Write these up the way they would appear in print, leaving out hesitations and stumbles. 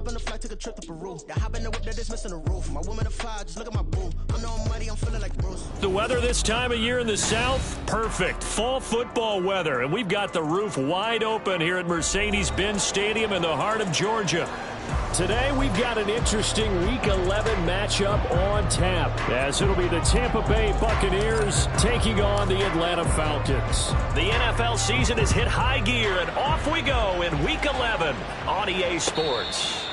On the flight, took a trip to Peru. Yeah, hop in the whip that is missing the roof. My woman a fire, just look at my boo. I'm no mighty, I'm feeling like Bruce. The weather this time of year in the South, perfect. Fall football weather, and we've got the roof wide open here at Mercedes-Benz Stadium in the heart of Georgia. Today, we've got an interesting Week 11 matchup on tap, as it'll be the Tampa Bay Buccaneers taking on the Atlanta Falcons. The NFL season has hit high gear, and off we go in Week 11 on EA Sports.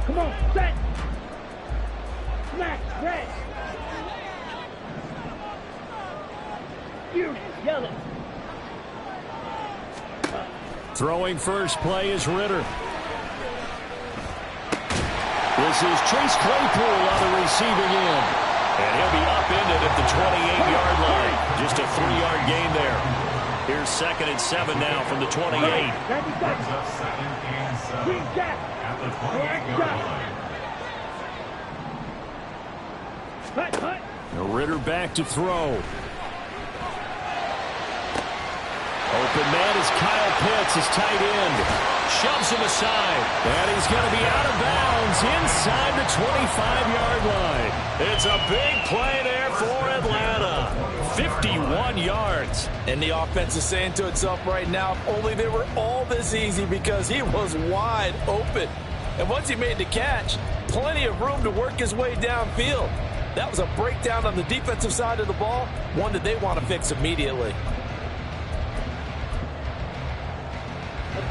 Come on, set! Smack, red! You, yellow! Throwing first play is Ritter. This is Chase Claypool on the receiving end. And he'll be upended at the 28-yard line. Just a 3-yard gain there. Here's 2nd and 7 now from the 28. Green jack! At the 28-yard line. Hut! Ritter back to throw. Open man is Kyle Pitts, his tight end. Shoves him aside. And he's going to be out of bounds inside the 25-yard line. It's a big play there for Atlanta. 51 yards. And the offense is saying to itself right now, if only they were all this easy, because he was wide open. And once he made the catch, plenty of room to work his way downfield. That was a breakdown on the defensive side of the ball, one that they want to fix immediately.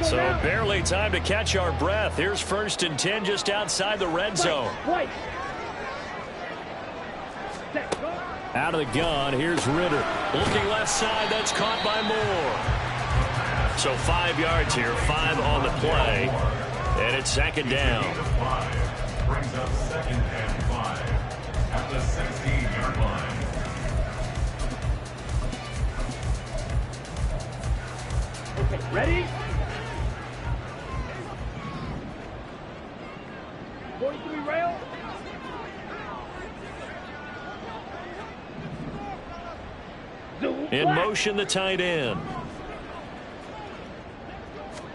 So barely time to catch our breath. Here's 1st and 10 just outside the red zone. Out of the gun, here's Ritter. Looking left side, that's caught by Moore. So 5 yards here, 5 on the play. And it's 2nd down. Brings up 2nd and 5 at the 16-yard line. Okay, ready? 43 rail. In motion, the tight end.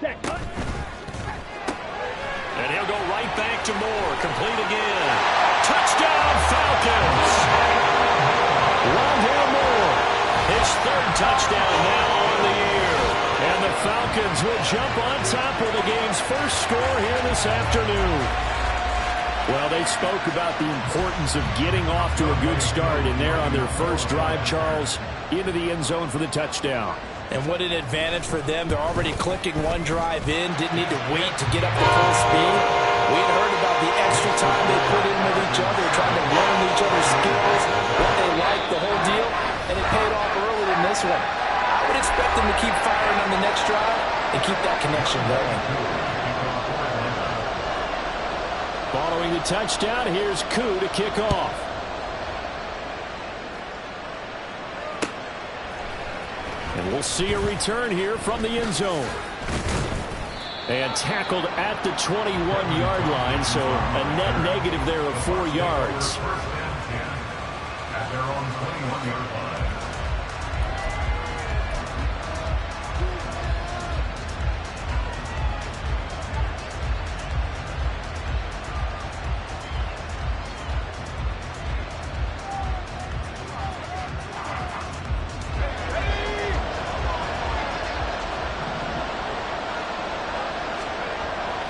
And he'll go right back to Moore. Complete again. Touchdown, Falcons! Rondale Moore, his 3rd touchdown now on the year. And the Falcons will jump on top of the game's first score here this afternoon. Well, they spoke about the importance of getting off to a good start, and they're on their first drive, Charles, into the end zone for the touchdown. And what an advantage for them. They're already clicking one drive in, didn't need to wait to get up to full speed. We had heard about the extra time they put in with each other, trying to learn each other's skills, what they like, the whole deal, and it paid off early in this one. I would expect them to keep firing on the next drive and keep that connection going. Following the touchdown, here's Koo to kick off. And we'll see a return here from the end zone. And tackled at the 21-yard line, so a net negative there of 4 yards. At their own 21-yard line.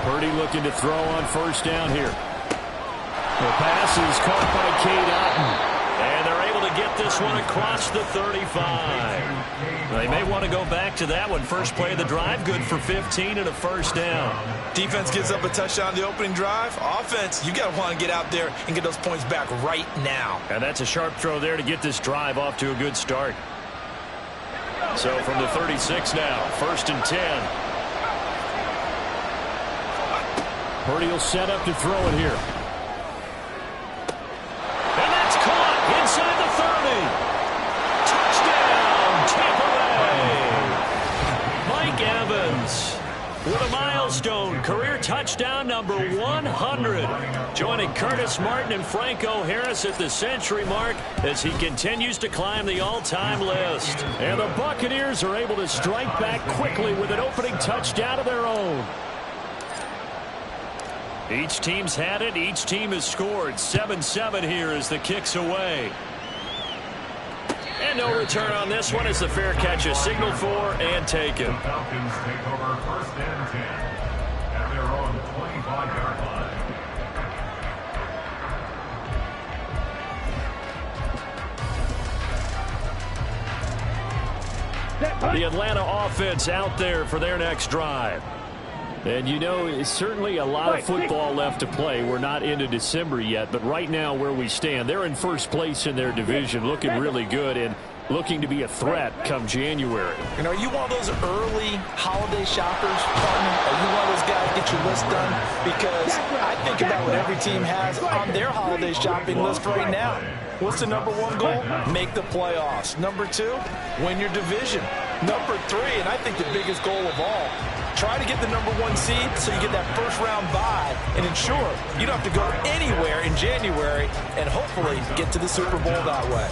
Purdy looking to throw on first down here. The pass is caught by Cade Otton. And they're able to get this one across the 35. They may want to go back to that one. First play of the drive, good for 15 and a first down. Defense gives up a touchdown on the opening drive. Offense, you got to want to get out there and get those points back right now. And that's a sharp throw there to get this drive off to a good start. So from the 36 now, 1st and 10. Purdy will set up to throw it here. touchdown number 100. Joining Curtis Martin and Franco Harris at the century mark as he continues to climb the all-time list. And the Buccaneers are able to strike back quickly with an opening touchdown of their own. Each team's had it. Each team has scored. 7-7 here as the kick's away. And no return on this one as the fair catch is signaled for and taken. The Falcons take over 1st and 10 at their own 25-yard line. The Atlanta offense out there for their next drive. And you know, it's certainly a lot of football left to play. We're not into December yet, but right now where we stand, they're in first place in their division, looking really good and looking to be a threat come January. And are you one of those early holiday shoppers, partner? Are you one of those guys get your list done? Because I think about what every team has on their holiday shopping list right now. What's the number one goal? Make the playoffs. Number 2, win your division. Number 3, and I think the biggest goal of all, try to get the number 1 seed so you get that first round bye and ensure you don't have to go anywhere in January and hopefully get to the Super Bowl that way.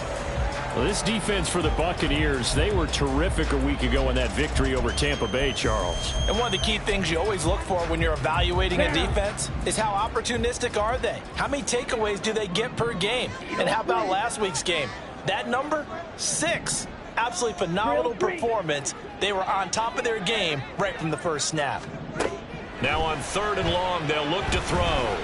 Well, this defense for the Buccaneers, they were terrific a week ago in that victory over Tampa Bay, Charles. And one of the key things you always look for when you're evaluating a defense is how opportunistic are they? How many takeaways do they get per game? And how about last week's game? That number? 6. Absolutely phenomenal performance. They were on top of their game right from the first snap. Now on 3rd and long, they'll look to throw.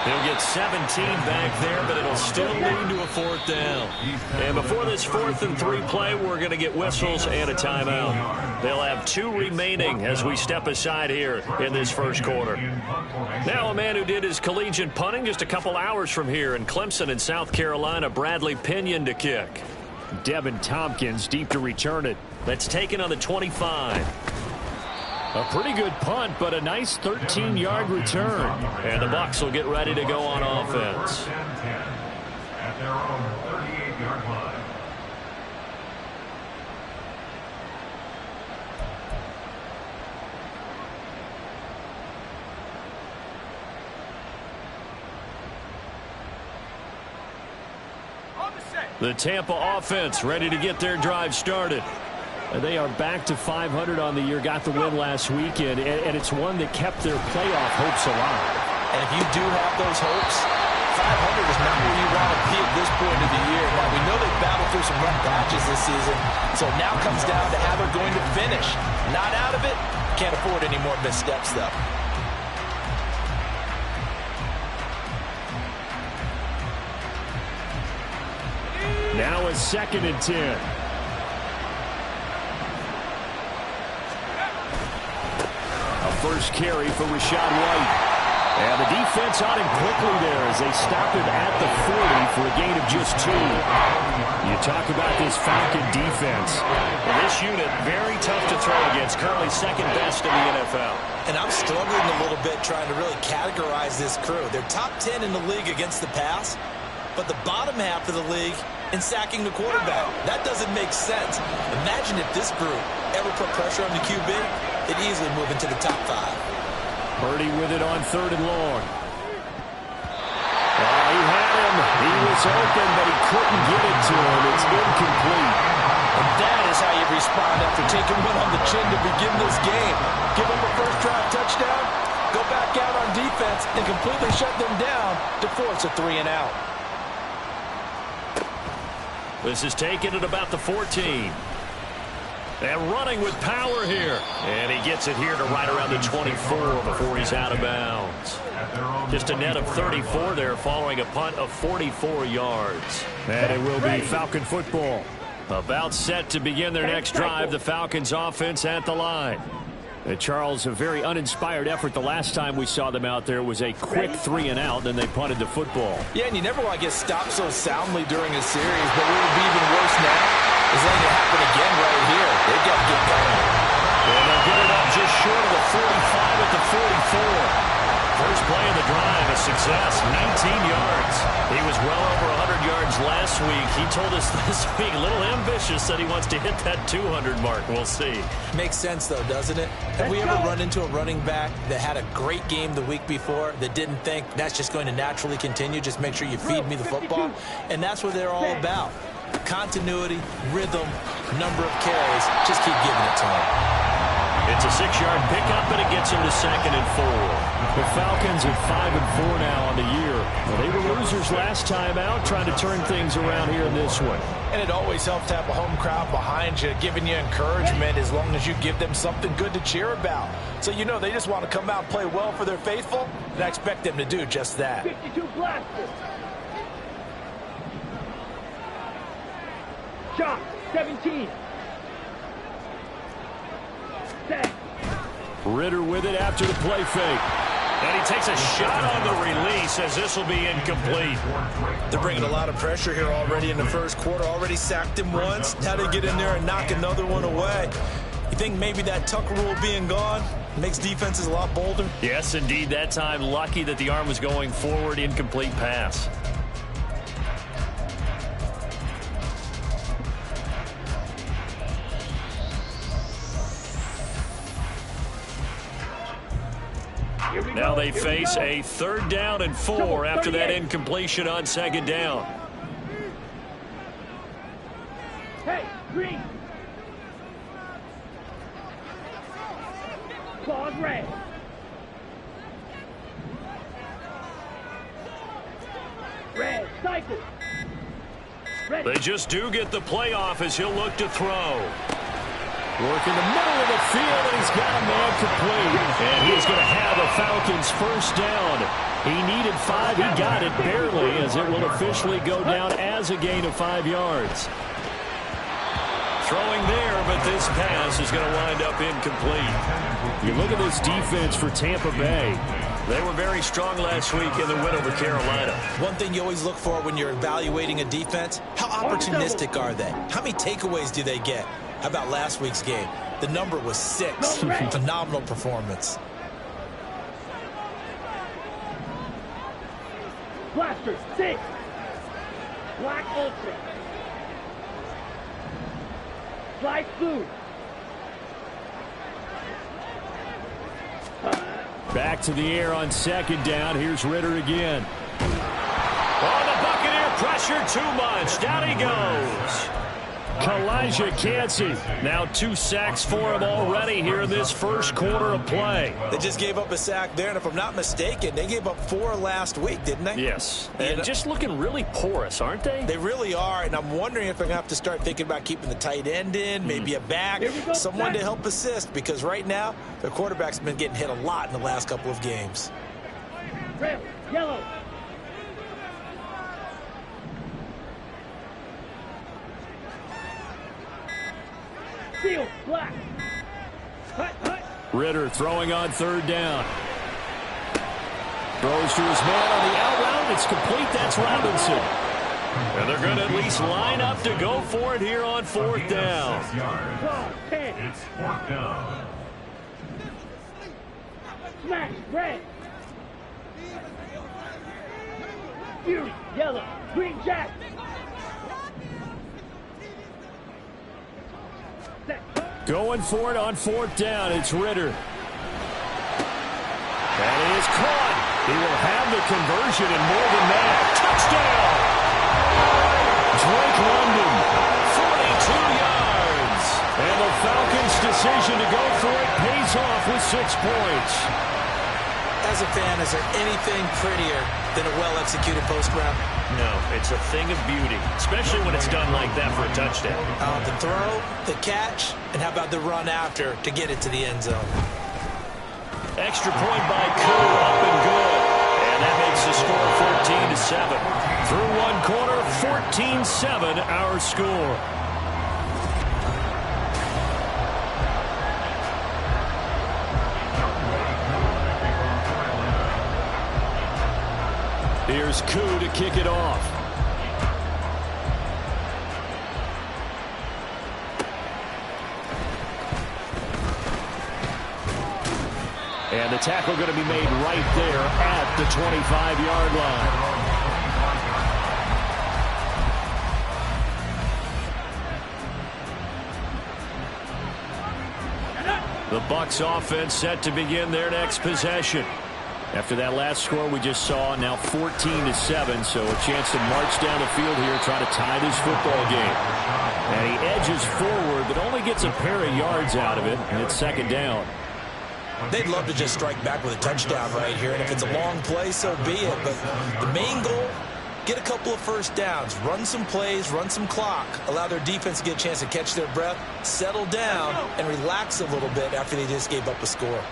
They'll get 17 back there, but it'll still lead to a 4th down. And before this 4th and 3 play, we're going to get whistles and a timeout. They'll have 2 remaining as we step aside here in this first quarter. Now a man who did his collegiate punting just a couple hours from here in Clemson in South Carolina, Bradley Pinion to kick. Devin Tompkins deep to return it. That's taken on the 25. A pretty good punt, but a nice 13-yard return. And the Bucs will get ready to go on offense. At their own 38-yard line. The Tampa offense ready to get their drive started. They are back to 500 on the year, got the win last weekend, and it's one that kept their playoff hopes alive. And if you do have those hopes, 500 is not where you want to be at this point of the year. Now, we know they've battled through some rough patches this season, so now comes down to how they're going to finish. Not out of it, can't afford any more missteps, though. Now a 2nd and 10. First carry for Rachaad White. And the defense on him quickly there as they stop him at the 40 for a gain of just 2. You talk about this Falcon defense. Well, this unit, very tough to throw against, currently 2nd best in the NFL. And I'm struggling a little bit trying to really categorize this crew. They're top 10 in the league against the pass, but the bottom half of the league in sacking the quarterback. That doesn't make sense. Imagine if this group ever put pressure on the QB, it'd easily move into the top 5. Purdy with it on 3rd and long. He had him. He was open, but he couldn't get it to him. It's incomplete. And that is how you respond after taking one on the chin to begin this game. Give up a first drive touchdown, go back out on defense, and completely shut them down to force a 3 and out. This is taken at about the 14. And running with power here. And he gets it here to right around the 24 before he's out of bounds. Just a net of 34 there following a punt of 44 yards. And it will be Falcon football. About set to begin their next drive. The Falcons offense at the line. And Charles, a very uninspired effort the last time we saw them out there was a quick 3 and out, then they punted the football. Yeah, and you never want to get stopped so soundly during a series, but what would be even worse now is letting it happen again right here. They've got to get going. And they'll get it up just short of the 45 at the 44. First play of the drive, a success, 19 yards. He was well over 100 yards last week. He told us this week, a little ambitious, that he wants to hit that 200 mark. We'll see. Makes sense, though, doesn't it? Have we ever run into a running back that had a great game the week before that didn't think that's just going to naturally continue? Just make sure you feed me the football. And that's what they're all about. Continuity, rhythm, number of carries. Just keep giving it to him. It's a 6-yard pickup, and it gets him to 2nd and 4. The Falcons at 5-4 now on the year. Well, they were losers last time out, trying to turn things around here in this one. And it always helps to have a home crowd behind you, giving you encouragement as long as you give them something good to cheer about. So you know they just want to come out and play well for their faithful, and I expect them to do just that. 52 blaster. Shot, 17. Set. Ritter with it after the play fake. And he takes a shot on the release as this will be incomplete. They're bringing a lot of pressure here already in the first quarter. Already sacked him once. Now they get in there and knock another one away. You think maybe that tuck rule being gone makes defenses a lot bolder? Yes, indeed. That time, lucky that the arm was going forward. Incomplete pass. Now they face a 3rd down and 4 after that incompletion on 2nd down. Hey, green. Claws red. Red, cycle. Ready. They just do get the playoff as he'll look to throw. Work in the middle of the field, and he's got a man complete. And he's going to have the Falcons' first down. He needed 5. He got it barely, as it will officially go down as a gain of 5 yards. Throwing there, but this pass is going to wind up incomplete. You look at this defense for Tampa Bay. They were very strong last week in the win over Carolina. One thing you always look for when you're evaluating a defense, how opportunistic are they? How many takeaways do they get? How about last week's game? The number was 6. Phenomenal performance. Blaster, 6. Black Ultra. Slide through. Back to the air on 2nd down. Here's Ritter again. Oh, the Buccaneer pressure too much. Down he goes. Kalijah Cansey. Now 2 sacks for him already here in this first quarter of play. They just gave up a sack there, and if I'm not mistaken, they gave up 4 last week, didn't they? Yes. And just looking really porous, aren't they? They really are, and I'm wondering if they're going to have to start thinking about keeping the tight end in, maybe a back, someone to help assist, because right now, their quarterback's been getting hit a lot in the last couple of games. Red, yellow. Steel, black. Hut, hut. Ritter throwing on 3rd down. Throws to his man on the out route. It's complete. That's Robinson. And they're going to at least line up to go for it here on 4th down. It's 4th down. Smash, red. Fury, yellow. Green jack. Going for it on 4th down. It's Ritter. And he is caught. He will have the conversion and more than that. Touchdown! Drake London, 42 yards. And the Falcons' decision to go for it pays off with 6 points. As a fan, is there anything prettier than a well-executed post route? No, it's a thing of beauty, especially when it's done like that for a touchdown. The throw, the catch, and how about the run after to get it to the end zone? Extra point by Koo, up and good. And that makes the score 14-7. Through one quarter, 14-7 our score. Here's Koo to kick it off. And And the tackle going to be made right there at the 25-yard line. The Bucs offense set to begin their next possession. After that last score we just saw, now 14-7, so a chance to march down the field here, try to tie this football game. And he edges forward, but only gets a pair of yards out of it, and it's second down. They'd love to just strike back with a touchdown right here, and if it's a long play, so be it. But the main goal, get a couple of first downs, run some plays, run some clock, allow their defense to get a chance to catch their breath, settle down, and relax a little bit after they just gave up a score.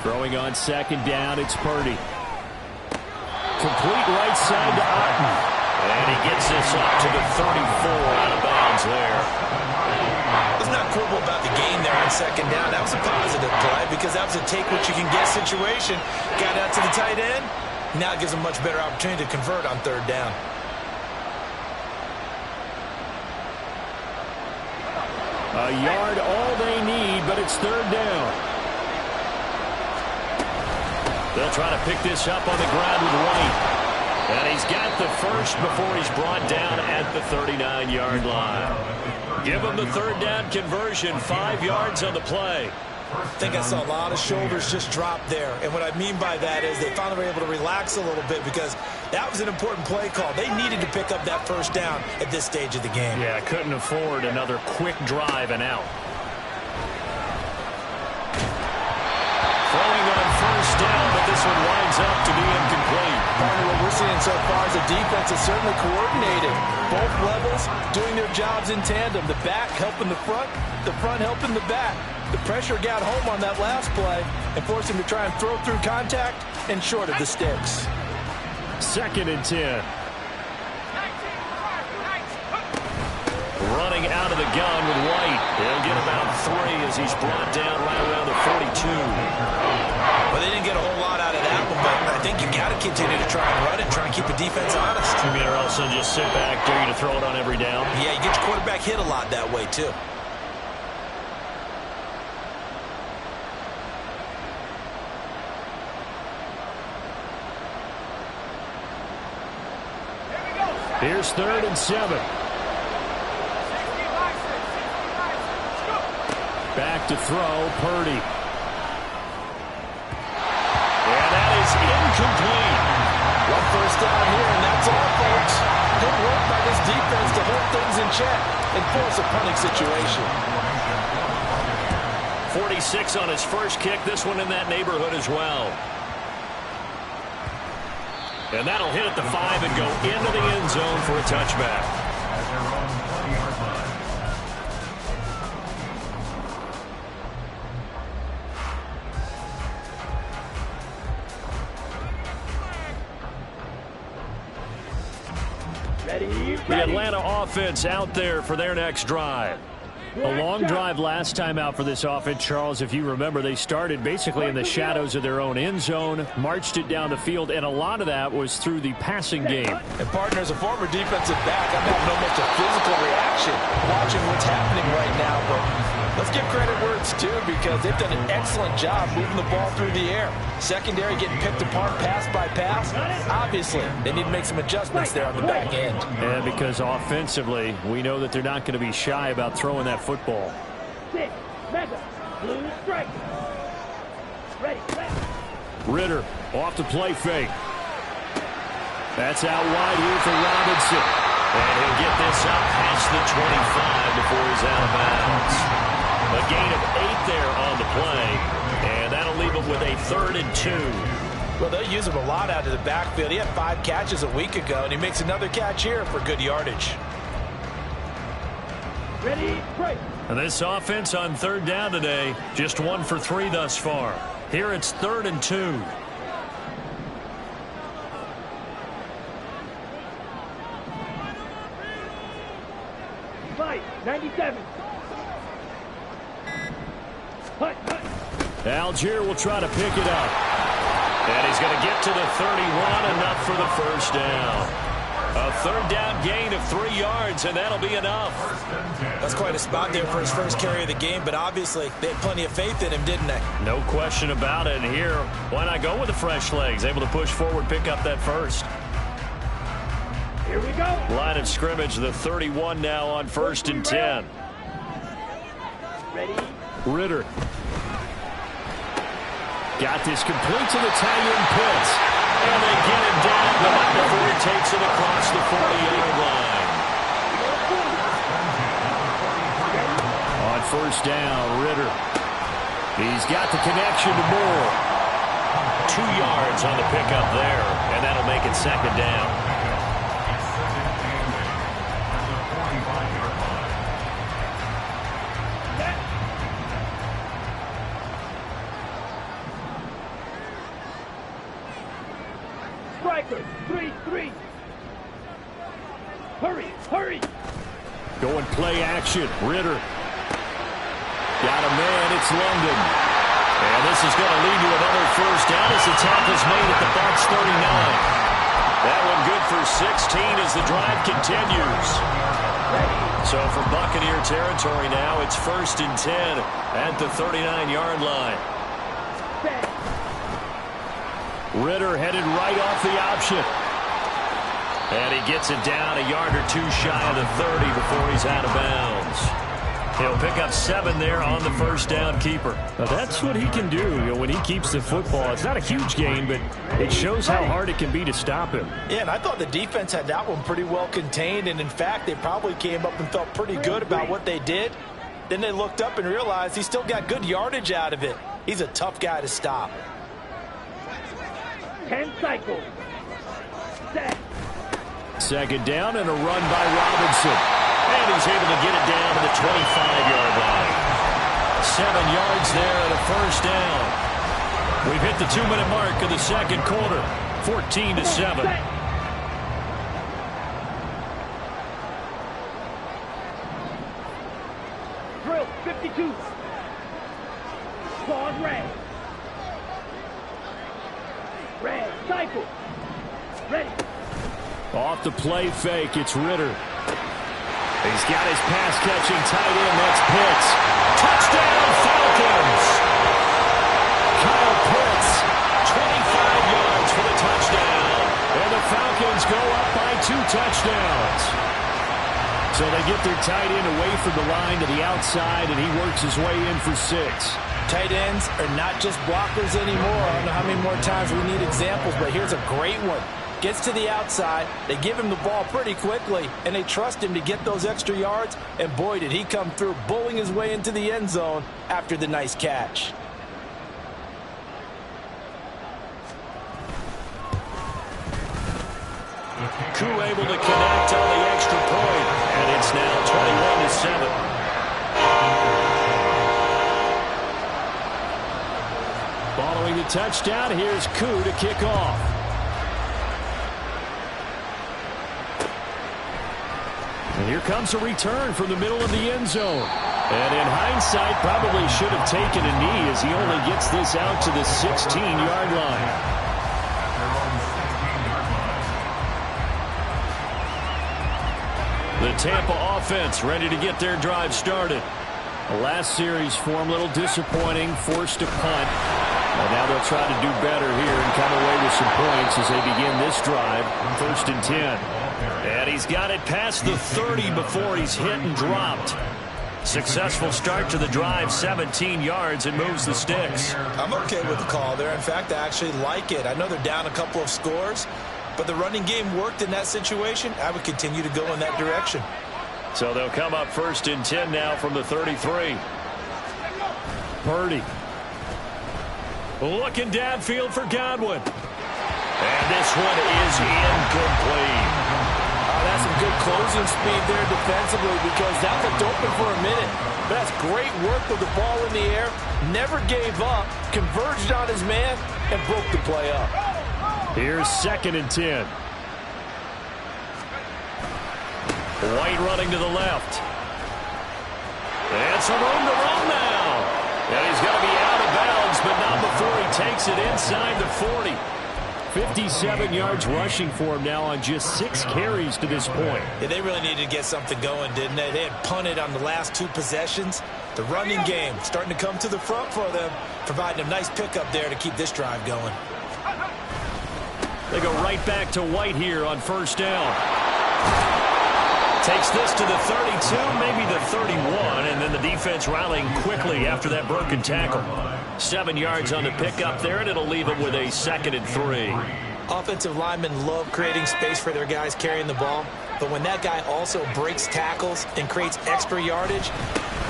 Throwing on second down, it's Purdy. Complete right side to Otten. And he gets this up to the 34, out of bounds there. Let's not quibble about the game there on second down. That was a positive play because that was a take-what-you-can-get situation. Got out to the tight end. Now it gives them much better opportunity to convert on third down. A yard all they need, but it's third down. They'll try to pick this up on the ground with White. And he's got the first before he's brought down at the 39-yard line. Give him the third down conversion, 5 yards on the play. I think I saw a lot of shoulders just drop there. And what I mean by that is they finally were able to relax a little bit because that was an important play call. They needed to pick up that first down at this stage of the game. Yeah, couldn't afford another quick drive and out. Throwing on first down, but this one winds up to be incomplete. Partner, what we're seeing so far is the defense is certainly coordinated. Both levels doing their jobs in tandem. The back helping the front helping the back. The pressure got home on that last play and forced him to try and throw through contact and short of the sticks. 2nd and 10. Running out of the gun with White. He'll get about 3 as he's brought down right around the 42. Well, they didn't get a whole lot out of that one, but I think you got to continue to try and run it, try and keep the defense honest. You mean or else they'll just sit back, dare you to throw it on every down? Yeah, you get your quarterback hit a lot that way, too. Here's 3rd and 7. Back to throw, Purdy. And that is incomplete. One first down here, and that's all, folks. Good work by this defense to hold things in check and force a punting situation. 46 on his first kick. This one in that neighborhood as well. And that'll hit at the 5 and go into the end zone for a touchback. The Atlanta offense out there for their next drive. A long drive last time out for this offense, Charles. If you remember, they started basically in the shadows of their own end zone, marched it down the field, and a lot of that was through the passing game. And partner, as a former defensive back, I'm having almost a physical reaction watching what's happening right now. But let's give credit where it's due because they've done an excellent job moving the ball through the air. Secondary getting picked apart pass by pass. Obviously, they need to make some adjustments there on the back end. And because offensively, we know that they're not going to be shy about throwing that football. 6, mega, blue strike. Ready, Ritter off the play fake. That's out wide here for Robinson. And he'll get this up past the 25 before he's out of bounds. A gain of 8 there on the play. And that'll leave him with a 3rd and 2. Well, they'll use him a lot out of the backfield. He had 5 catches a week ago, and he makes another catch here for good yardage. ready, break. And this offense on 3rd down today, just 1 for 3 thus far. Here it's 3rd and 2. Fight, 97. Hut. Algier will try to pick it up. And he's going to get to the 31, enough for the first down. A third down gain of 3 yards, and that'll be enough. That's quite a spot there for his first carry of the game, but obviously they had plenty of faith in him, didn't they? No question about it. And here, why not go with the fresh legs? Able to push forward, pick up that first. Here we go. Line of scrimmage, the 31 now on 1st and 10. Ready? Ritter. Got this complete to the tight end Pitts. And they get him down, but not before he takes it across the 40-yard line. On 1st down, Ritter. He's got the connection to Moore. 2 yards on the pickup there, and that'll make it 2nd down. Striker, 3-3. Hurry, hurry. Going play action. Ritter. Got a man. It's London. And this is going to lead to another 1st down as the tackle's made at the Bucs 39. That one good for 16 as the drive continues. So from Buccaneer territory now, it's 1st and 10 at the 39-yard line. Ritter headed right off the option. And he gets it down a yard or 2 shy of the 30 before he's out of bounds. He'll pick up 7 there on the 1st down keeper. Now that's what he can do, when he keeps the football. It's not a huge gain, but it shows how hard it can be to stop him. Yeah, and I thought the defense had that one pretty well contained, and in fact, they probably came up and felt pretty good about what they did. Then they looked up and realized he still got good yardage out of it. He's a tough guy to stop. 10 cycles. Set. 2nd down and a run by Robinson. And he's able to get it down to the 25-yard line. 7 yards there at a 1st down. We've hit the 2-minute mark of the 2nd quarter. 14-7. Drill, 52. Pause red. Red, cycle. Ready. Off the play fake, it's Ritter. He's got his pass-catching tight end. That's Pitts. Touchdown, Falcons! Kyle Pitts, 25 yards for the touchdown. And the Falcons go up by 2 touchdowns. So they get their tight end away from the line to the outside, and he works his way in for 6. Tight ends are not just blockers anymore. I don't know how many more times we need examples, but here's a great one. Gets to the outside, they give him the ball pretty quickly, and they trust him to get those extra yards, and boy, did he come through, bowling his way into the end zone after the nice catch. Koo able to connect on the extra point, and it's now 21-7. Following the touchdown, here's Koo to kick off. And here comes a return from the middle of the end zone. And in hindsight, probably should have taken a knee as he only gets this out to the 16-yard line. The Tampa offense ready to get their drive started. The last series form a little disappointing, forced to punt. Well, now they'll try to do better here and come away with some points as they begin this drive, 1st and 10. And he's got it past the 30 before he's hit and dropped. Successful start to the drive, 17 yards, and moves the sticks. I'm okay with the call there. In fact, I actually like it. I know they're down a couple of scores, but the running game worked in that situation. I would continue to go in that direction. So they'll come up 1st and 10 now from the 33. Purdy. Looking downfield for Godwin. And this one is incomplete. That's some good closing speed there defensively because that looked open for a minute. But that's great work with the ball in the air. Never gave up, converged on his man, and broke the play up. Here's 2nd and 10. White running to the left. And some room to run now. And he's going to be out of bounds, but not before he takes it inside the 40. 57 yards rushing for him now on just 6 carries to this point. Yeah, they really needed to get something going, didn't they? They had punted on the last 2 possessions. The running game starting to come to the front for them, providing a nice pickup there to keep this drive going. They go right back to White here on first down. Takes this to the 32, maybe the 31, and then the defense rallying quickly after that broken tackle. 7 yards on the pickup there, and it'll leave them with a 2nd and 3. Offensive linemen love creating space for their guys carrying the ball, but when that guy also breaks tackles and creates extra yardage,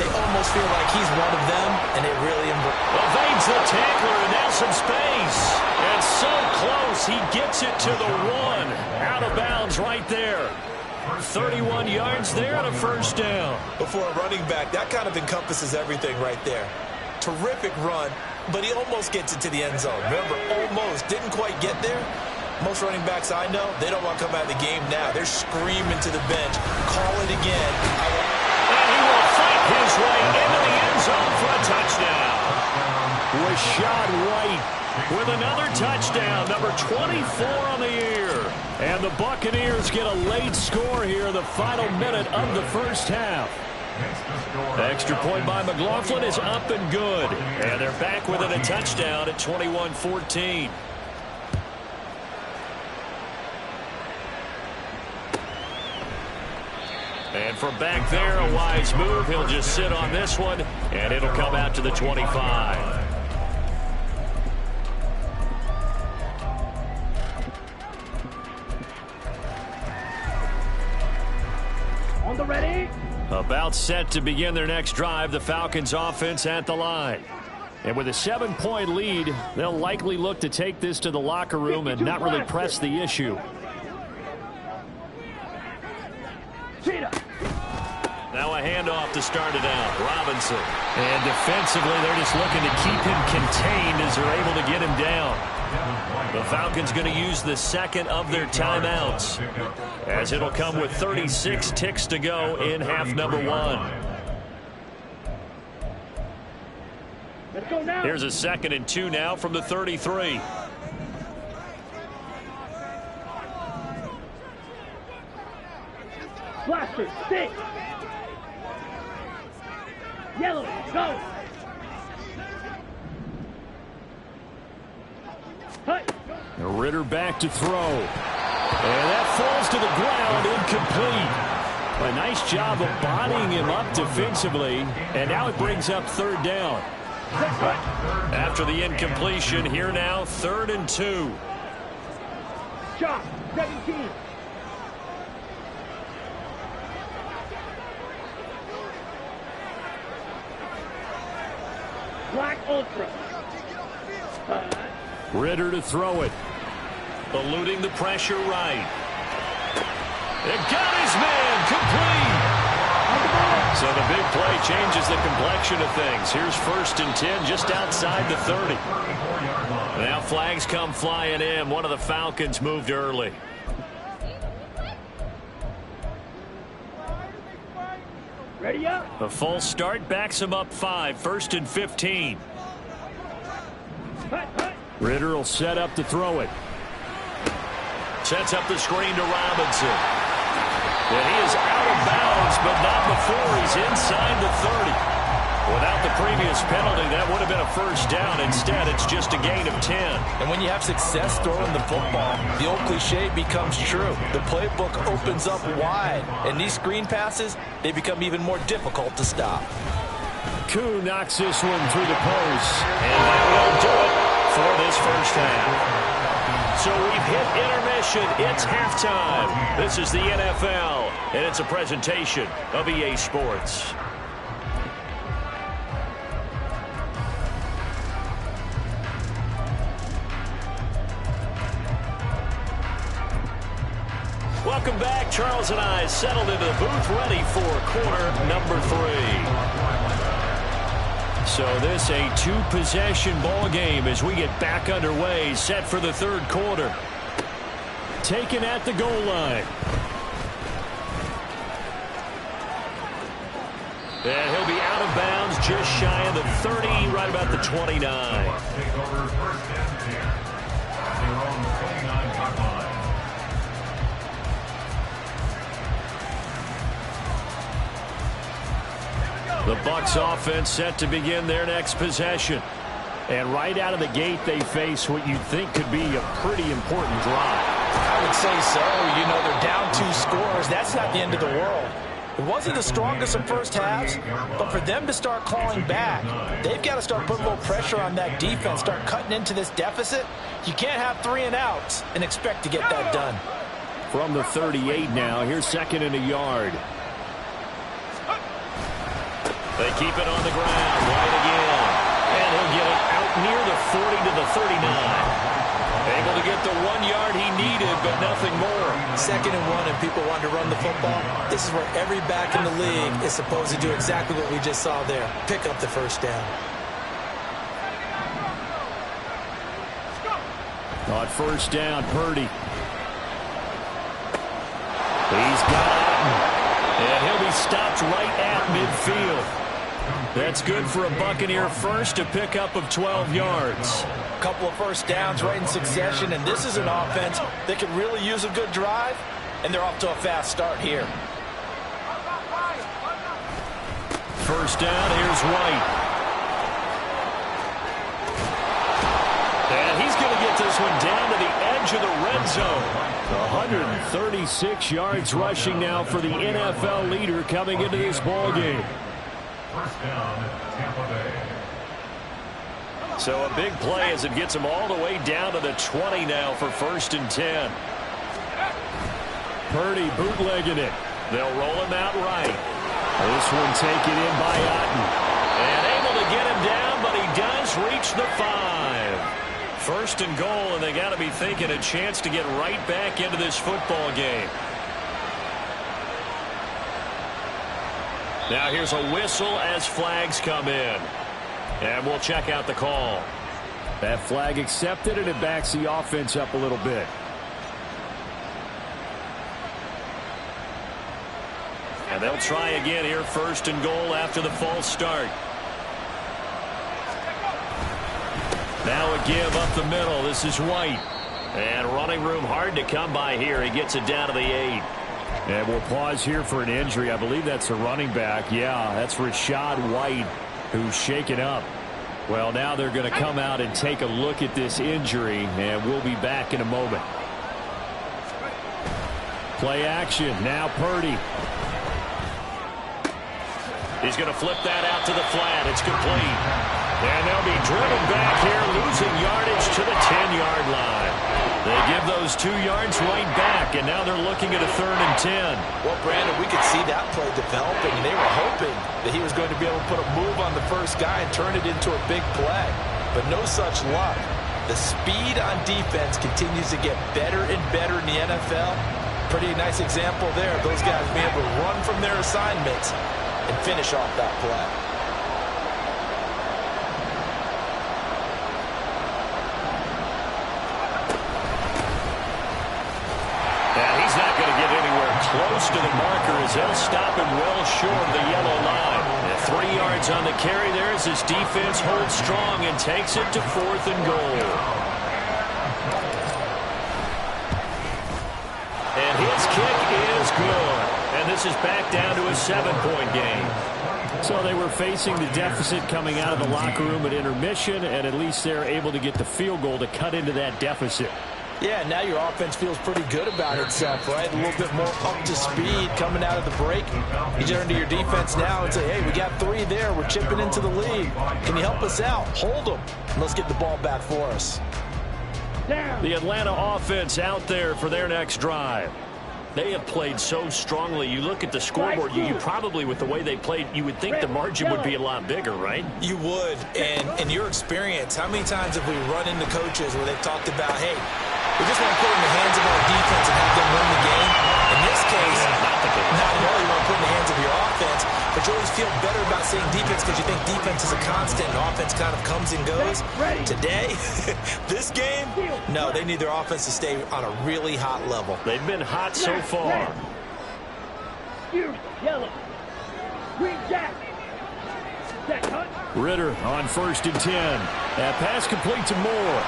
they almost feel like he's one of them, and they really evades the tackler, and now some space. And so close, he gets it to the 1. Out of bounds right there. 31 yards there and a first down. Before a running back, that kind of encompasses everything right there. Terrific run, but he almost gets it to the end zone. Remember, almost. Didn't quite get there. Most running backs I know, they don't want to come out of the game now. They're screaming to the bench. Call it again. And he will fight his way into the end zone for a touchdown. Rashad White with another touchdown, number 24 on the year. And the Buccaneers get a late score here in the final minute of the first half. Extra point by McLaughlin is up and good. And they're back within a touchdown at 21-14. And from back there, a wise move. He'll just sit on this one, and it'll come out to the 25. On the ready. About set to begin their next drive, the Falcons offense at the line. And with a 7-point lead, they'll likely look to take this to the locker room and not really press the issue. Now a handoff to start it out. Robinson. And defensively, they're just looking to keep him contained as they're able to get him down. The Falcons going to use the 2nd of their timeouts, as it'll come with 36 ticks to go in half number 1. Let's go now. Here's a 2nd and 2 now from the 33. Blaster, stick. Yellow, go. Hut. Ritter back to throw. And that falls to the ground, incomplete. A nice job of bodying him up defensively, and now it brings up 3rd down. After the incompletion, here now, 3rd and 2. Chop, 17. Black Ultra. Ritter to throw it. Eluding the pressure right. It got his man complete. So the big play changes the complexion of things. Here's 1st and 10 just outside the 30. Now flags come flying in. One of the Falcons moved early. Ready up. A false start backs him up 5. 1st and 15. Hut, hut. Ritter will set up to throw it. Sets up the screen to Robinson. And he is out of bounds, but not before he's inside the 30. Without the previous penalty, that would have been a first down. Instead, it's just a gain of 10. And when you have success throwing the football, the old cliche becomes true. The playbook opens up wide, and these screen passes, they become even more difficult to stop. Koo knocks this one through the post, and that will do it for this first half. So we've hit intermission. It's halftime. This is the NFL, and it's a presentation of EA Sports. Welcome back. Charles and I settled into the booth, ready for quarter number 3. So this a 2-possession ball game as we get back underway, set for the 3rd quarter. Taken at the goal line. And he'll be out of bounds just shy of the 30, right about the 29. The Bucs offense set to begin their next possession. And right out of the gate, they face what you'd think could be a pretty important drive. I would say so. You know, they're down 2 scores. That's not the end of the world. It wasn't the strongest of first halves, but for them to start clawing back, they've got to start putting a little pressure on that defense, start cutting into this deficit. You can't have 3 and outs and expect to get that done. From the 38 now, here's 2nd and a yard. They keep it on the ground, right again. And he'll get it out near the 40 to the 39. Able to get the 1 yard he needed, but nothing more. 2nd and 1, and people want to run the football. This is where every back in the league is supposed to do exactly what we just saw there. Pick up the first down. On first down, Purdy. He's got it. And he'll be stopped right at midfield. That's good for a Buccaneer first, a pickup of 12 yards. Couple of first downs right in succession, and this is an offense that could really use a good drive, and they're off to a fast start here. First down, here's White. And he's going to get this one down to the edge of the red zone. 136 yards rushing now for the NFL leader coming into this ball game. First down, Tampa Bay. So a big play as it gets him all the way down to the 20 now for 1st and 10. Purdy bootlegging it. They'll roll him out right. This one taken in by Otten. And able to get him down, but he does reach the 5. 1st and goal, and they got to be thinking a chance to get right back into this football game. Now here's a whistle as flags come in. And we'll check out the call. That flag accepted, and it backs the offense up a little bit. And they'll try again here, 1st and goal after the false start. Now a give up the middle. This is White. And running room hard to come by here. He gets it down to the 8. And we'll pause here for an injury. I believe that's a running back. Yeah, that's Rashad White, who's shaken up. Well, now they're going to come out and take a look at this injury, and we'll be back in a moment. Play action. Now Purdy. He's going to flip that out to the flat. It's complete. And they'll be driven back here, losing yardage to the 10-yard line. They give those 2 yards right back, and now they're looking at a 3rd and 10. Well, Brandon, we could see that play developing, and they were hoping that he was going to be able to put a move on the first guy and turn it into a big play. But no such luck. The speed on defense continues to get better and better in the NFL. Pretty nice example there. Those guys being able to run from their assignments and finish off that play. Close to the marker as they'll stop him well short of the yellow line. And 3 yards on the carry there as his defense holds strong and takes it to 4th and goal. And his kick is good. And this is back down to a 7-point game. So they were facing the deficit coming out of the locker room at intermission, and at least they're able to get the field goal to cut into that deficit. Yeah, now your offense feels pretty good about itself, right? A little bit more up to speed coming out of the break. You turn to your defense now and say, hey, we got 3 there. We're chipping into the lead. Can you help us out? Hold them. Let's get the ball back for us. The Atlanta offense out there for their next drive. They have played so strongly. You look at the scoreboard, you probably, with the way they played, you would think the margin would be a lot bigger, right? You would. And in your experience, how many times have we run into coaches where they've talked about, hey, we just want to put it in the hands of our defense and have them win the game? In this case, not at all. You want to put it in the hands of your offense, but you always feel better about saying defense because you think defense is a constant and offense kind of comes and goes. Today, this game, no, they need their offense to stay on a really hot level. They've been hot so far. Yellow. Green jack. Ritter on 1st and 10. That pass complete to Moore.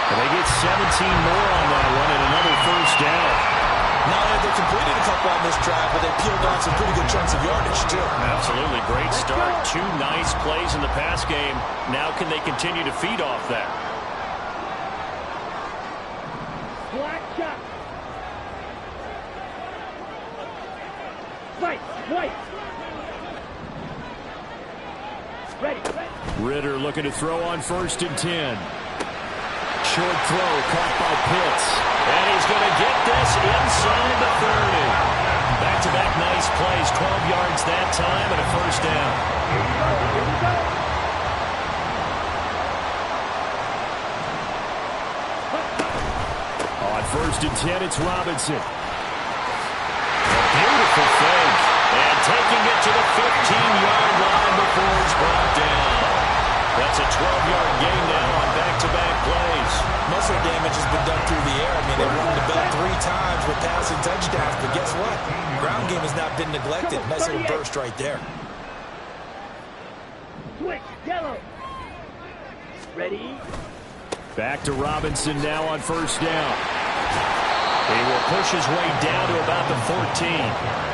And they get 17 more on that one and another first down. Not only have they completed a couple on this drive, but they peeled off some pretty good chunks of yardage, too. Absolutely. Great start. 2 nice plays in the pass game. Now can they continue to feed off that? Black shot. Fight. White. Ready. Ritter looking to throw on 1st and 10. Short throw caught by Pitts. And he's going to get this inside the 30. Back-to-back nice plays. 12 yards that time and a 1st down. Here we go. On 1st and 10, it's Robinson. A beautiful fake. And taking it to the 15-yard line before he's brought down. That's a 12-yard gain now on back-to-back plays. Muscle damage has been done through the air. I mean, they run the bell 3 times with passing touchdowns, but guess what? Ground game has not been neglected. Nice little burst right there. Switch. Yellow. Ready. Back to Robinson now on 1st down. He will push his way down to about the 14.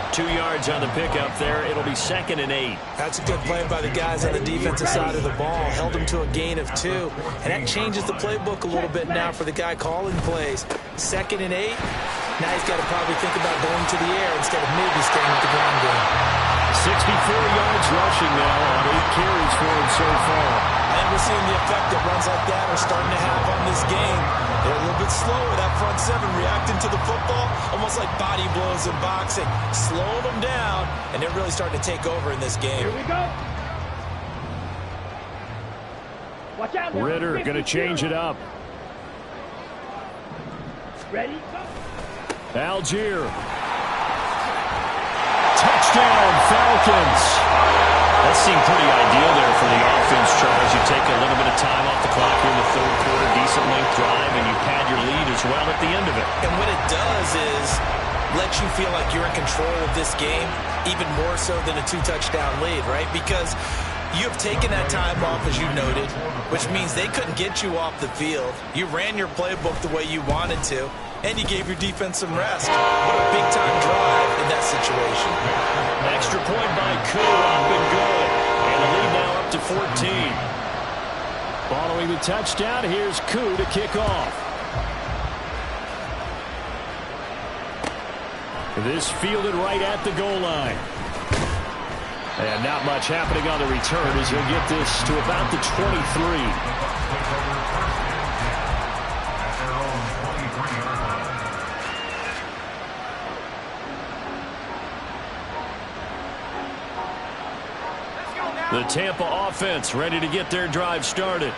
2 yards on the pickup there. It'll be 2nd and 8. That's a good play by the guys on the defensive side of the ball. Held him to a gain of 2. And that changes the playbook a little bit now for the guy calling plays. 2nd and 8. Now he's got to probably think about going to the air instead of maybe staying with the ground game. 64 yards rushing now on 8 carries for him so far. And we're seeing the effect that runs like that are starting to have on this game. They're a little bit slower, that front 7 reacting to the football, almost like body blows in boxing, slowing them down, and they're really starting to take over in this game. Here we go. Watch out. Ritter going to change it up. Ready. Algier. Touchdown, Falcons. That seemed pretty ideal there for the offense, Charles. You take a little bit of time off the clock here in the 3rd quarter, decent length drive, and you pad your lead as well at the end of it. And what it does is let you feel like you're in control of this game, even more so than a 2-touchdown lead, right? Because you have taken that time off, as you noted, which means they couldn't get you off the field. You ran your playbook the way you wanted to, and you gave your defense some rest. What a big-time drive in that situation. Extra point by Koo, up and good. And the lead now up to 14. Following the touchdown, here's Koo to kick off. This fielded right at the goal line. And not much happening on the return as he'll get this to about the 23. The Tampa offense ready to get their drive started.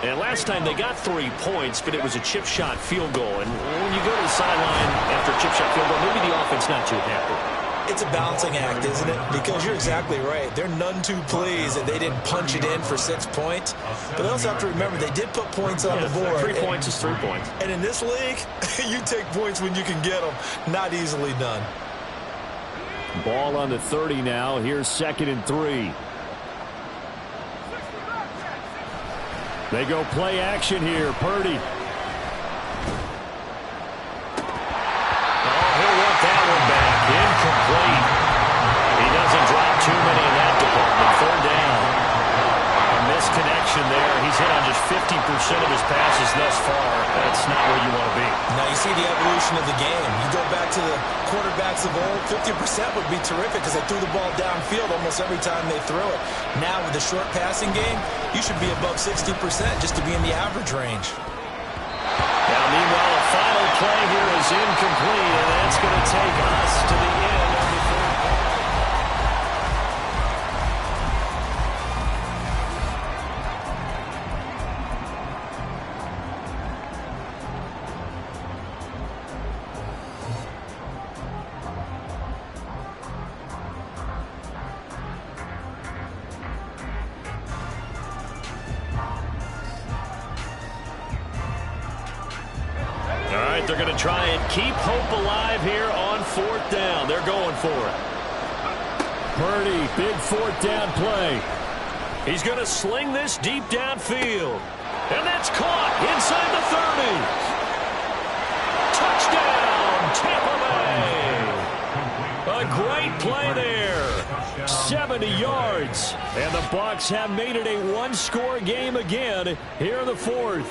And last time they got 3 points, but it was a chip shot field goal. And when you go to the sideline after a chip shot field goal, maybe the offense not too happy. It's a balancing act, isn't it? Because you're exactly right. They're none too pleased that they didn't punch it in for 6 points. But they also have to remember they did put points on the board. 3 points is 3 points. And in this league, you take points when you can get them. Not easily done. Ball on the 30 now. Here's 2nd and 3. They go play action here. Purdy. Oh, he'll want that one back. Incomplete. He doesn't drop too many in that department. 3rd down. A misconnection there. He's hit on just 50% of his passes thus far. That's not where you want to be. Now you see the evolution of the game. You go back to the quarterbacks of old, 50% would be terrific because they threw the ball downfield almost every time they threw it. Now with the short passing game, you should be above 60% just to be in the average range. Now, meanwhile, a final play here is incomplete, and that's going to take us to the end of the 3rd quarter. They're going to try and keep hope alive here on 4th down. They're going for it. Purdy, big 4th down play. He's going to sling this deep downfield. And that's caught inside the 30. Touchdown, Tampa 70 yards. And the Bucs have made it a one-score game again here in the fourth.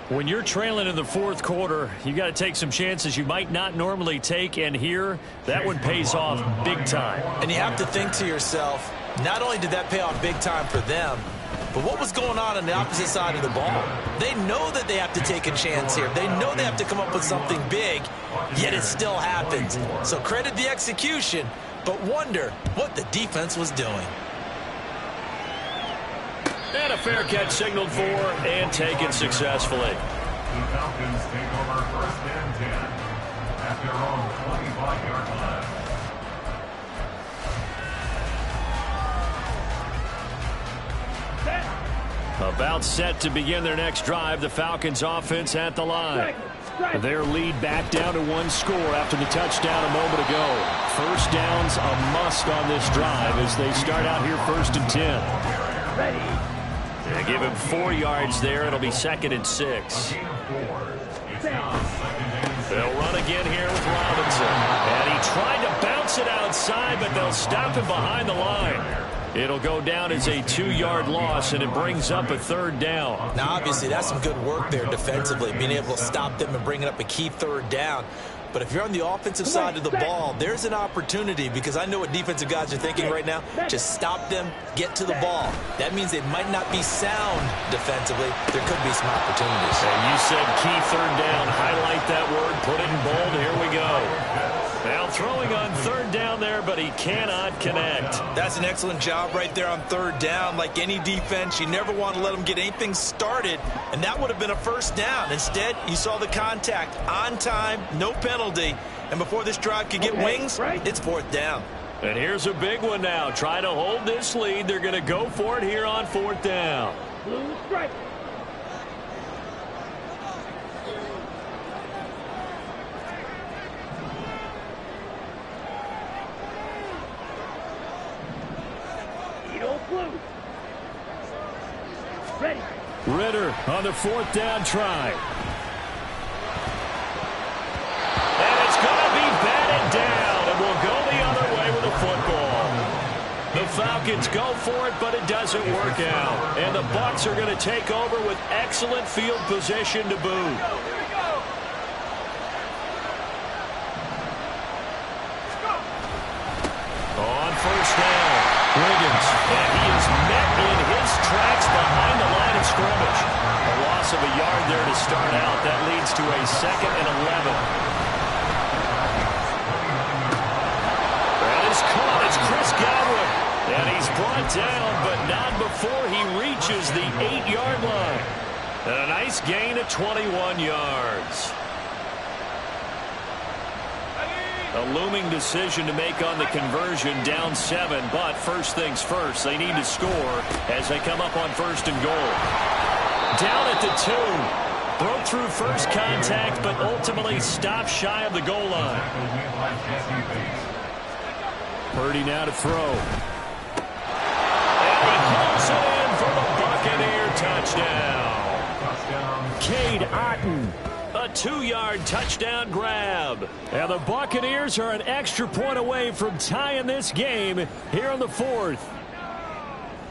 When you're trailing in the fourth quarter, you got to take some chances you might not normally take, and here, that one pays off big time. And you have to think to yourself, not only did that pay off big time for them, but what was going on the opposite side of the ball? They know that they have to take a chance here. They know they have to come up with something big, yet it still happens. So credit the execution, but wonder what the defense was doing. And a fair catch signaled for and taken successfully. The Falcons take over 1st and 10 at their own 25-yard line. About set to begin their next drive, the Falcons offense at the line. Their lead back down to one score after the touchdown a moment ago. First down's a must on this drive as they start out here 1st and 10. Ready. They give him 4 yards there. It'll be 2nd and 6. They'll run again here with Robinson. And he tried to bounce it outside, but they'll stop him behind the line. It'll go down as a 2-yard loss, and it brings up a 3rd down. Now, obviously, that's some good work there defensively, being able to stop them and bringing up a key 3rd down. But if you're on the offensive side of the ball, there's an opportunity, because I know what defensive guys are thinking right now. Just stop them, get to the ball. That means they might not be sound defensively. There could be some opportunities. And you said key 3rd down. Highlight that word. Put it in bold. Here we go. Now throwing on 3rd down there, but he cannot connect. That's an excellent job right there on 3rd down. Like any defense, you never want to let them get anything started, and that would have been a 1st down. Instead, you saw the contact on time, no penalty, and before this drive could get wings, it's 4th down. And here's a big one now. Try to hold this lead. They're going to go for it here on 4th down. Blue strike. Blue. Ready. Ritter on the 4th down try. And it's going to be batted down, and we'll go the other way with the football. The Falcons go for it, but it doesn't work out. And the Bucs are going to take over with excellent field position to boot. On 1st down, Wiggins, and he is met in his tracks behind the line of scrimmage. A loss of a yard there to start out. That leads to a 2nd and 11. That is caught. It's Chris Godwin. And he's brought down, but not before he reaches the 8-yard line. And a nice gain of 21 yards. A looming decision to make on the conversion, down 7, but first things first, they need to score as they come up on 1st and goal. Down at the 2, broke through first contact, but ultimately stopped shy of the goal line. Purdy now to throw. And he pulls it in for the Buccaneer touchdown. Cade Otton. A 2-yard touchdown grab. And the Buccaneers are an extra point away from tying this game here in the 4th.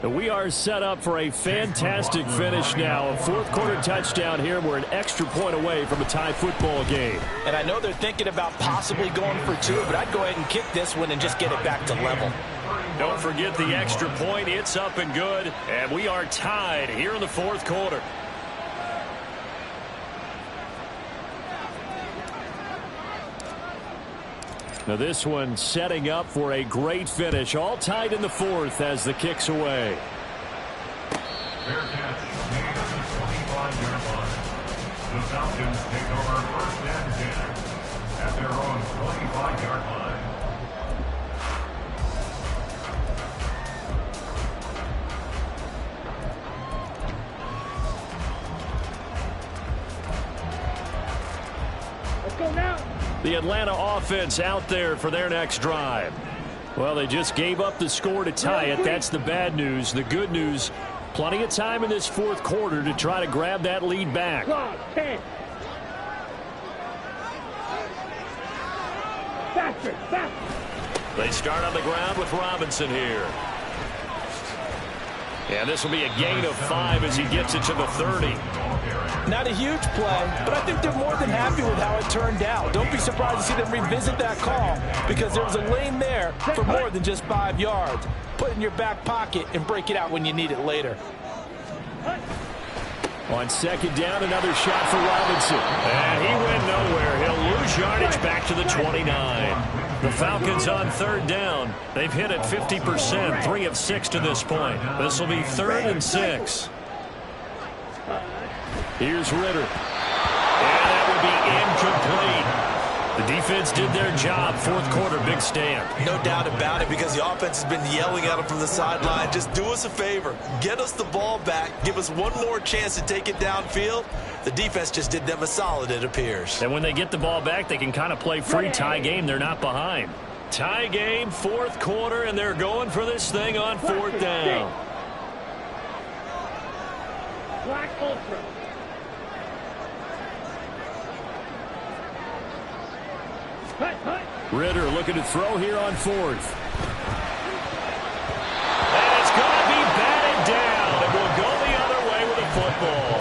And we are set up for a fantastic finish now. A 4th quarter touchdown here. We're an extra point away from a tie football game. And I know they're thinking about possibly going for 2, but I'd go ahead and kick this one and just get it back to level. Don't forget the extra point. It's up and good. And we are tied here in the 4th quarter. Now this one setting up for a great finish. All tied in the 4th as the kick's away. Fair catch made at the 25-yard line. The Falcons take over 1st and 10 at their own 25-yard line. Let's go now. The Atlanta offense out there for their next drive. Well, they just gave up the score to tie it. That's the bad news. The good news, plenty of time in this 4th quarter to try to grab that lead back. Clock 10. Faster, faster. They start on the ground with Robinson here. And this will be a gain of 5 as he gets it to the 30. Not a huge play, but I think they're more than happy with how it turned out. Don't be surprised to see them revisit that call because there was a lane there for more than just 5 yards. Put it in your back pocket and break it out when you need it later. On second down, another shot for Robinson. And he went nowhere. He'll lose yardage back to the 29. The Falcons on third down. They've hit it 50%, 3 of 6 to this point. This will be 3rd and 6. Here's Ritter. And that would be incomplete. The defense did their job. Fourth quarter, big stand. No doubt about it because the offense has been yelling at them from the sideline. Just do us a favor. Get us the ball back. Give us one more chance to take it downfield. The defense just did them a solid, it appears. And when they get the ball back, they can kind of play free tie game. They're not behind. Tie game, fourth quarter, and they're going for this thing on 4th down. Black Ultra. Ritter looking to throw here on 4th. And it's going to be batted down. It will go the other way with the football.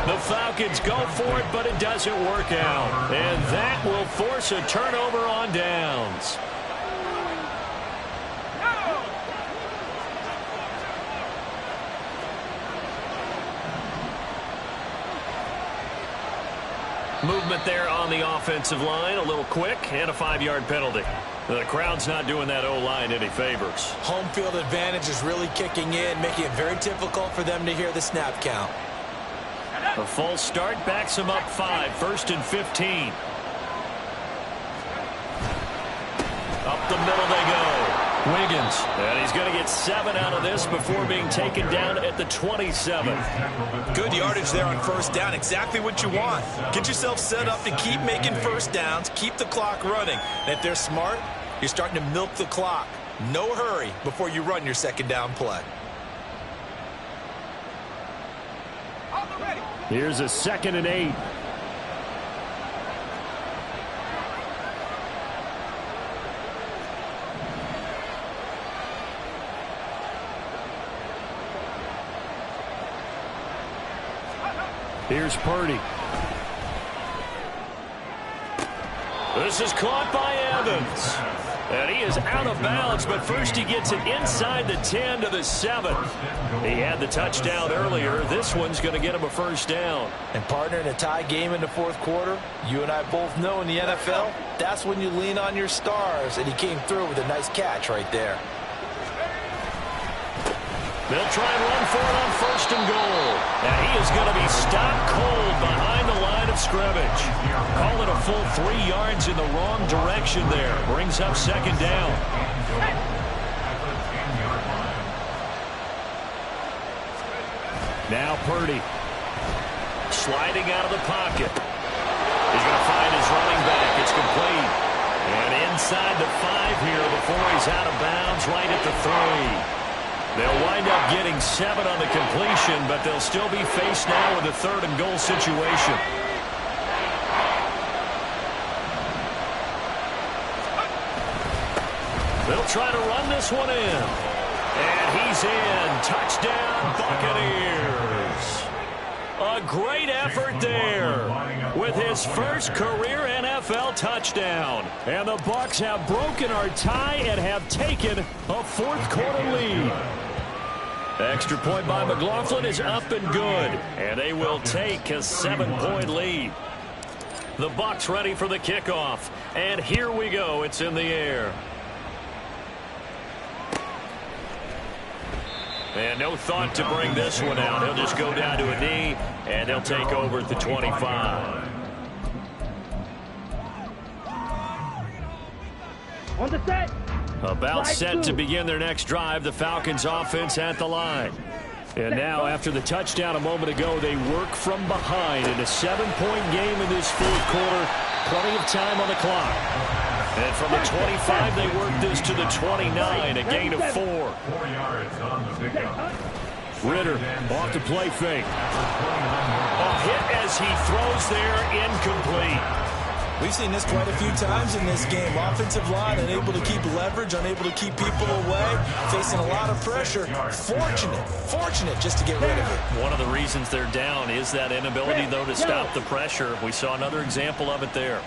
The Falcons go for it, but it doesn't work out. And that will force a turnover on downs. Movement there on the offensive line, a little quick, and a 5-yard penalty. The crowd's not doing that O-line any favors. Home field advantage is really kicking in, making it very difficult for them to hear the snap count. A false start backs them up 5, 1st and 15. Up the middle they go. Wiggins, and he's going to get 7 out of this before being taken down at the 27. Good yardage there on 1st down, exactly what you want. Get yourself set up to keep making 1st downs, keep the clock running. And if they're smart, you're starting to milk the clock. No hurry before you run your 2nd down play. Here's a 2nd and 8. Here's Purdy. This is caught by Evans. And he is out of bounds, but first he gets it inside the 10 to the 7. He had the touchdown earlier. This one's going to get him a 1st down. And partner, in a tie game in the 4th quarter, you and I both know in the NFL, that's when you lean on your stars. And he came through with a nice catch right there. They'll try and run for it on 1st and goal. And he is going to be stopped cold behind the line of scrimmage. Call it a full 3 yards in the wrong direction there. Brings up 2nd down. Now Purdy. Sliding out of the pocket. He's going to find his running back. It's complete. And inside the 5 here before he's out of bounds right at the 3. They'll wind up getting 7 on the completion, but they'll still be faced now with a 3rd and goal situation. They'll try to run this one in. And he's in. Touchdown, Buccaneers. A great effort there with his first career NFL touchdown. And the Bucs have broken our tie and have taken a 4th quarter lead. Extra point by McLaughlin is up and good. And they will take a 7-point lead. The Bucs ready for the kickoff. And here we go. It's in the air. And no thought to bring this one out. He'll just go down to a knee, and they'll take over at the 25. On the set. About set to begin their next drive. The Falcons offense at the line. And now, after the touchdown a moment ago, they work from behind in a 7-point game in this 4th quarter. Plenty of time on the clock. And from the 25, they work this to the 29, a gain of 4. 4 yards on the pickup. Ritter off the play fake. A hit as he throws there, incomplete. We've seen this quite a few times in this game. Offensive line unable to keep leverage, unable to keep people away, facing a lot of pressure. Fortunate just to get rid of it. One of the reasons they're down is that inability, though, to stop the pressure. We saw another example of it there.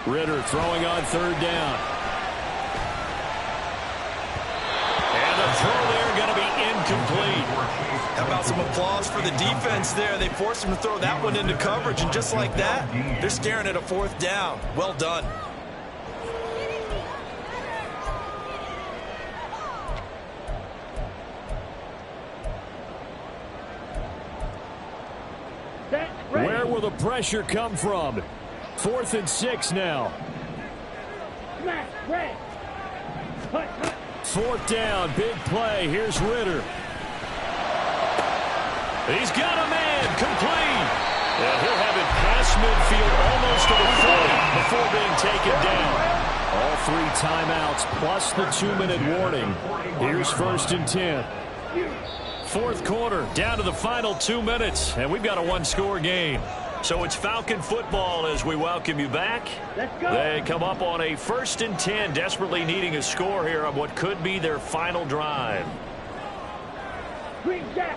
Ritter throwing on third down. And the throw there going to be incomplete. How about some applause for the defense there? They forced him to throw that one into coverage, and just like that, they're staring at a fourth down. Well done. Where will the pressure come from? 4th and 6 now. 4th down, big play. Here's Ritter. He's got a man, complete. And he'll have it past midfield almost to the 40 before being taken down. All 3 timeouts plus the 2-minute warning. Here's 1st and 10. 4th quarter, down to the final 2 minutes, and we've got a 1-score game. So it's Falcon football as we welcome you back. They come up on a 1st and 10, desperately needing a score here on what could be their final drive. Green jack.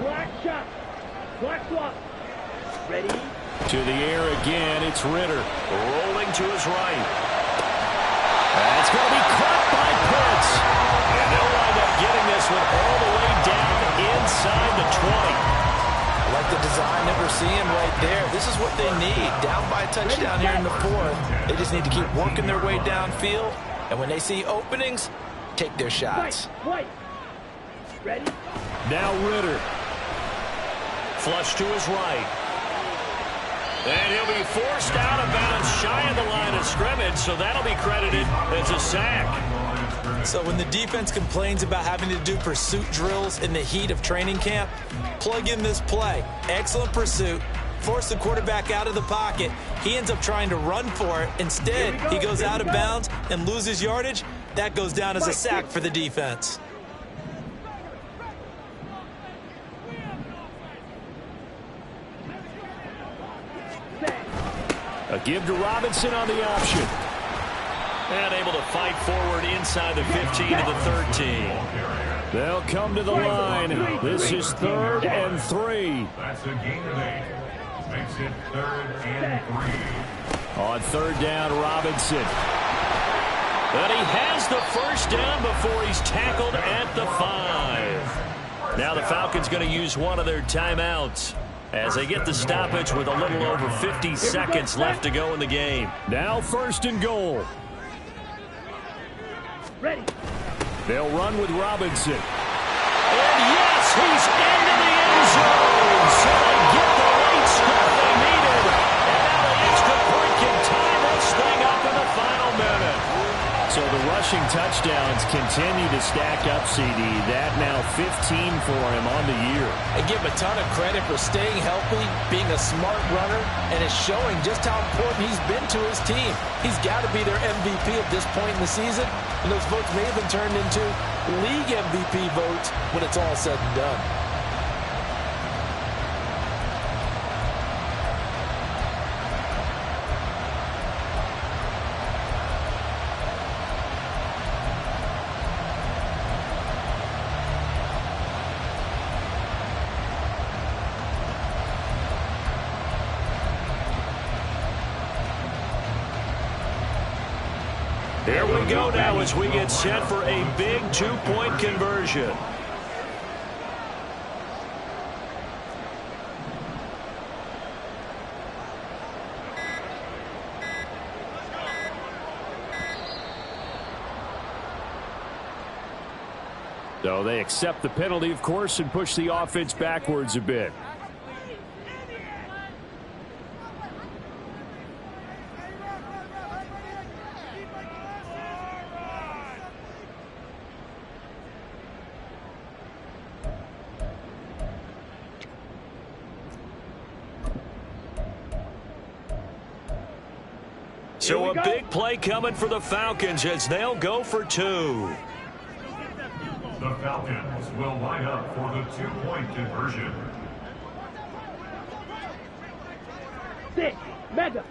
Black shot. Black swap. Ready? To the air again, it's Ritter. Rolling to his right. That's going to be caught by Pitts. And they'll wind up getting this one all the way down inside the 20. Like the design that we're seeing right there. This is what they need. Down by a touchdown here in the 4th. They just need to keep working their way downfield. And when they see openings, take their shots. Ready? Now Ritter. Flush to his right. And he'll be forced out of bounds shy of the line of scrimmage, so that'll be credited as a sack. So when the defense complains about having to do pursuit drills in the heat of training camp, plug in this play. Excellent pursuit. Force the quarterback out of the pocket. He ends up trying to run for it. Instead, he goes out of bounds and loses yardage. That goes down as a sack for the defense. A give to Robinson on the option. And able to fight forward inside the 15 to the 13. They'll come to the line. This is 3rd and 3. That's a gain of 8. Makes it 3rd and 3. On 3rd down, Robinson. And he has the first down before he's tackled at the 5. Now the Falcons going to use one of their timeouts as they get the stoppage with a little over 50 seconds left to go in the game. Now 1st and goal. Ready. They'll run with Robinson. And yes, he's into the end zone. So they get the late score they needed. And now the extra point can tie this thing up in the final minute. So the rushing touchdowns continue to stack up, CD. That now 15 for him on the year. And give him a ton of credit for staying healthy, being a smart runner, and it's showing just how important he's been to his team. He's got to be their MVP at this point in the season, and those votes may have been turned into league MVP votes when it's all said and done. There we go now as we get set for a big 2-point conversion. So they accept the penalty, of course, and push the offense backwards a bit. So a big play coming for the Falcons as they'll go for 2. The Falcons will line up for the 2-point conversion. 6, mega.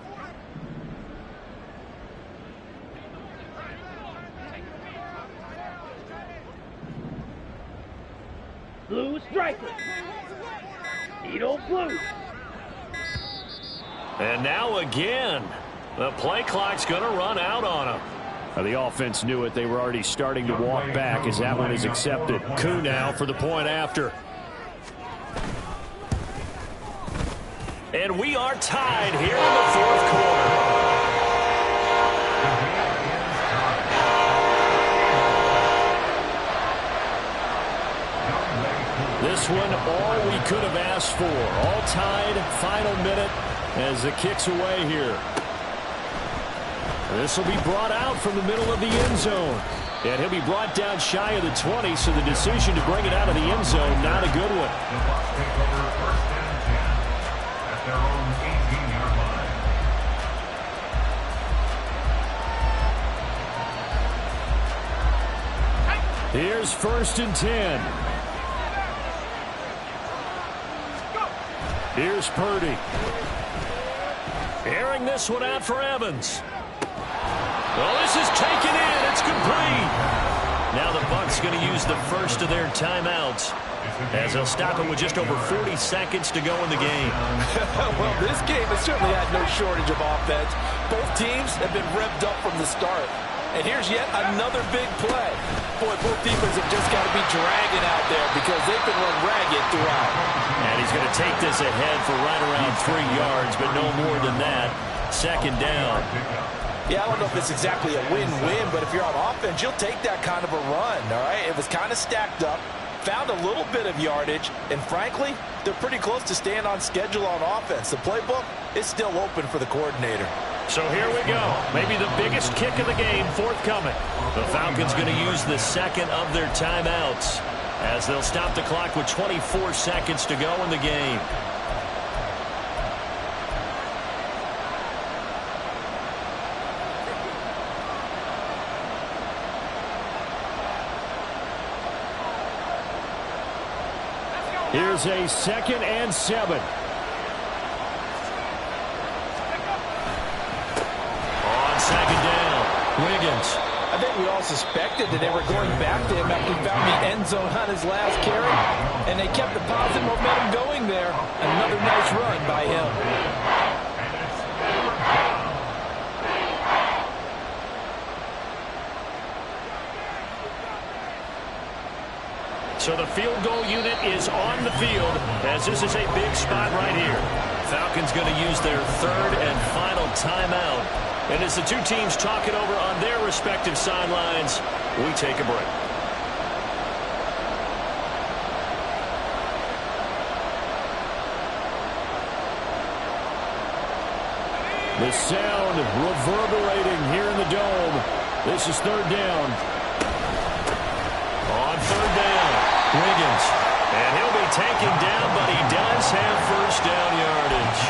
Blue striker. Edo blue. And now again, the play clock's going to run out on them. The offense knew it. They were already starting to walk back as that one is accepted. Koo now for the point after. And we are tied here in the 4th quarter. This one, all we could have asked for. All tied, final minute as the kick's away here. This will be brought out from the middle of the end zone. And he'll be brought down shy of the 20, so the decision to bring it out of the end zone, not a good one. The Bucs take over 1st and 10 at their own 18-yard line. Here's 1st and 10. Here's Purdy. Airing this one out for Evans. Well, this is taken in. It's complete. Now the Bucs going to use the first of their timeouts as they'll stop it with just over 40 seconds to go in the game. Well, this game has certainly had no shortage of offense. Both teams have been revved up from the start. And here's yet another big play. Boy, both defenses have just got to be dragging out there because they've been run ragged throughout. And he's going to take this ahead for right around 3 yards, but no more than that. 2nd down. Yeah, I don't know if it's exactly a win-win, but if you're on offense, you'll take that kind of a run, all right? It was kind of stacked up, found a little bit of yardage, and frankly, they're pretty close to staying on schedule on offense. The playbook is still open for the coordinator. So here we go. Maybe the biggest kick of the game forthcoming. The Falcons going to use the second of their timeouts as they'll stop the clock with 24 seconds to go in the game. Here's a 2nd and 7. On 2nd down, Wiggins. I think we all suspected that they were going back to him after he found the end zone on his last carry, and they kept the positive momentum going there. Another nice run by him. So the field goal unit is on the field as this is a big spot right here. Falcons going to use their 3rd and final timeout. And as the two teams talk it over on their respective sidelines, we take a break. The sound reverberating here in the dome. This is 3rd down. On 3rd down, Wiggins. And he'll be taken down, but he does have 1st down yardage.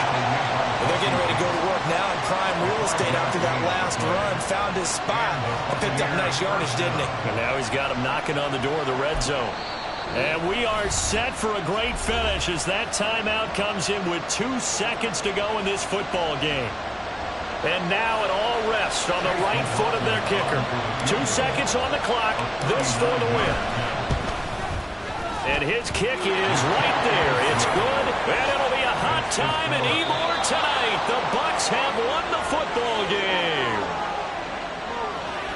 Well, they're getting ready to go to work now in prime real estate after that last run. Found his spot and picked up nice yardage, didn't he? And now he's got him knocking on the door of the red zone. And we are set for a great finish as that timeout comes in with 2 seconds to go in this football game. And now it all rests on the right foot of their kicker. 2 seconds on the clock. This for the win. And his kick is right there. It's good. And it'll be a hot time in Ybor tonight. The Bucs have won the football game.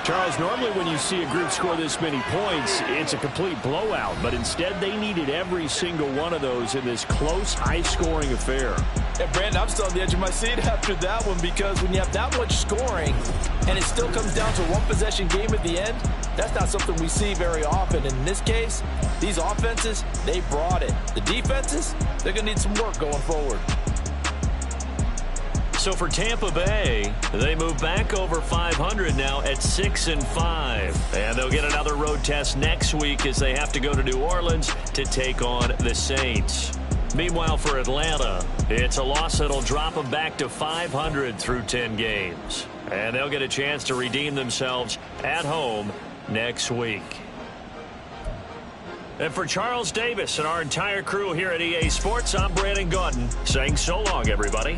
Charles, normally when you see a group score this many points, it's a complete blowout. But instead, they needed every single one of those in this close, high-scoring affair. Yeah, Brandon, I'm still on the edge of my seat after that one because when you have that much scoring and it still comes down to a one-possession game at the end, that's not something we see very often. And in this case, these offenses, they brought it. The defenses, they're going to need some work going forward. So for Tampa Bay, they move back over 500 now at 6-5. And they'll get another road test next week as they have to go to New Orleans to take on the Saints. Meanwhile, for Atlanta, it's a loss that'll drop them back to 500 through 10 games. And they'll get a chance to redeem themselves at home next week. And for Charles Davis and our entire crew here at EA Sports, I'm Brandon Gaudin saying so long, everybody.